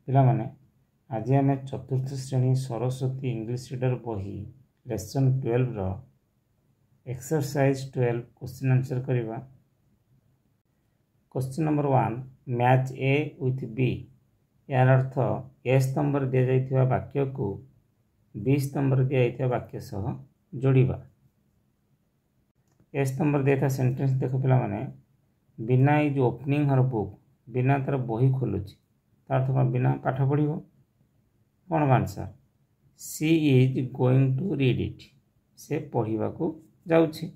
ପିଲାମାନେ ଆଜି ଆମେ ଚତୁର୍ଥ ଶ୍ରେଣୀ ସରସ୍ୱତୀ ଇଂଲିଶ ରିଡର ବହି ଲେସନ୍ 12 ଏକ୍ସରସାଇଜ 12 क्वेश्चन आंसर करवा। Question number 1 match A with B यार अर्थ ए स्तंभ दि जाइथिबा वाक्य को बी स्तंभ दि जाइथिबा वाक्य सह जोड़िबा। ए स्तंभ दिया सेंटेंस देख पिला माने बिना इज ओपनिंग हर बुक बिना तार बही खोलुची तार अर्थ कौन बिना पाठ पढ़िबो कौन answer she is going to read it से पढ़िबा को जाउछि।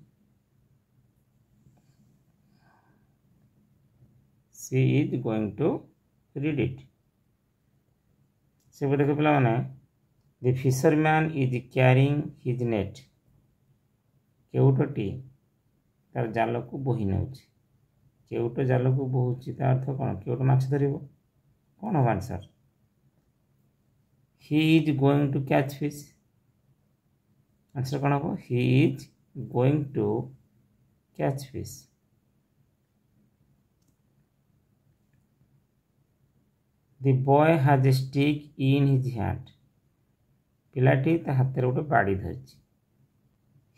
She is going to read it से देख पिला माने the fisherman is carrying his net केउटटी तार जाल को बोही नउछि केउट जाल को बोहुछि तार अर्थ कौन केउट माछ धरिबो कौन हम answer he is going to catch fish answer कौन हम he is going to catch fish. The boy has a stick in his hand पिलाटी ता हाथ रे गोटे बाड़ी धरिछि।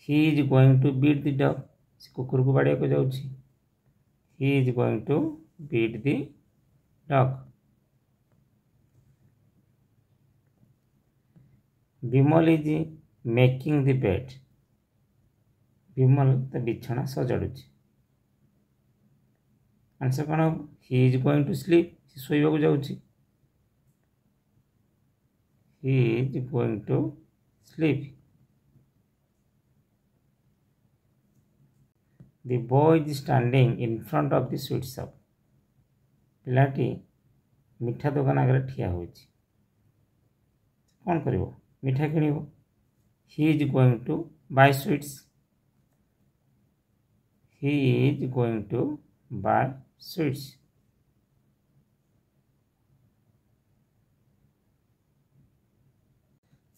He is going to beat the dog से कुकुर को बाड़िया को जाउछि। He is going to beat the dog. Vimal is making the bed Vimal ता बिछना सजाड़ुछि आंसर कौन हम he is going to sleep से सोइबा को जाउछि। He is going to sleep. The boy is standing in front of the sweet shop पिलाटी मिठा दुकान आगे ठिया होइछि कौन करिवो मिठा किनिवो। he is going to buy sweets he is going to buy sweets।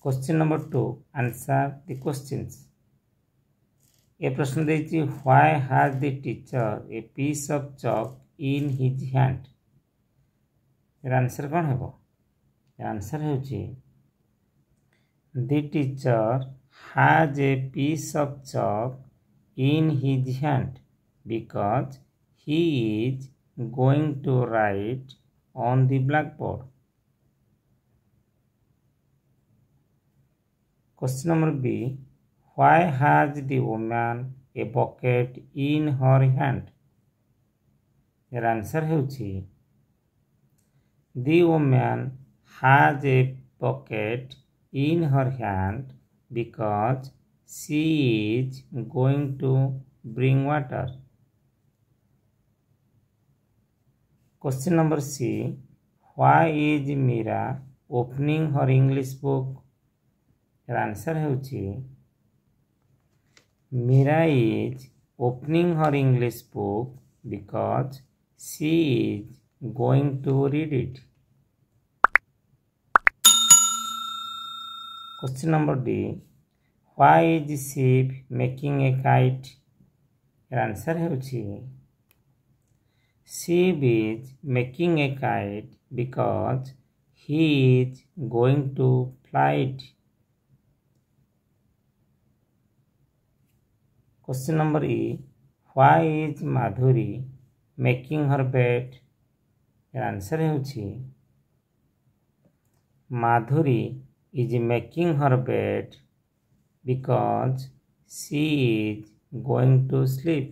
Question number 2 answer the questions. ए प्रश्न देछि why has the teacher a piece of chalk in his hand यार आंसर कौन हेबो आंसर हेउछि the teacher has a piece of chalk in his hand because he is going to write on the blackboard. Question number B Why has the woman a bucket in her hand? यार answer हेउछि the woman has a bucket in her hand because she is going to bring water। Question number C Why is Meera opening her English book? यार answer हेउछि Meera is opening her English book because she is going to read it। Question number D Why is sheep making a kite? Your answer हेउछि sheep is making a kite because he is going to fly it। Question number E Why is Madhuri making her bed? Your answer हेउछि Madhuri is making her bed because she is going to sleep।